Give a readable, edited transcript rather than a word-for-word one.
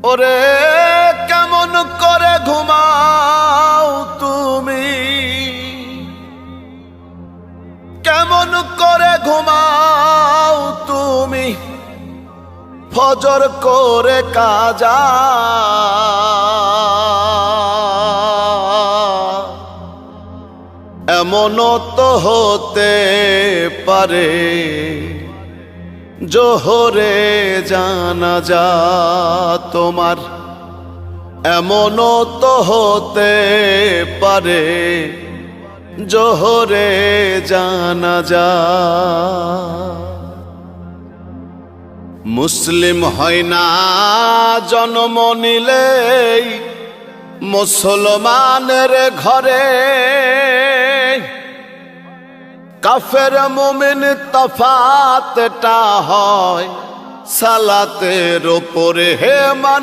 ওরে কেমন করে ঘুমাও তুমি, কেমন করে ঘুমাও তুমি ফজর করে কাজা। এমনও তো হতে পারে জোহরে জানাজা তোমার, এমনও তো হতে পারে জোহরে জানাজা। মুসলিম হয় না জন্ম নিলেই মুসলমানের ঘরে, কাফের মুমিন তফাতটা হয় সালাতের উপরে। হে মান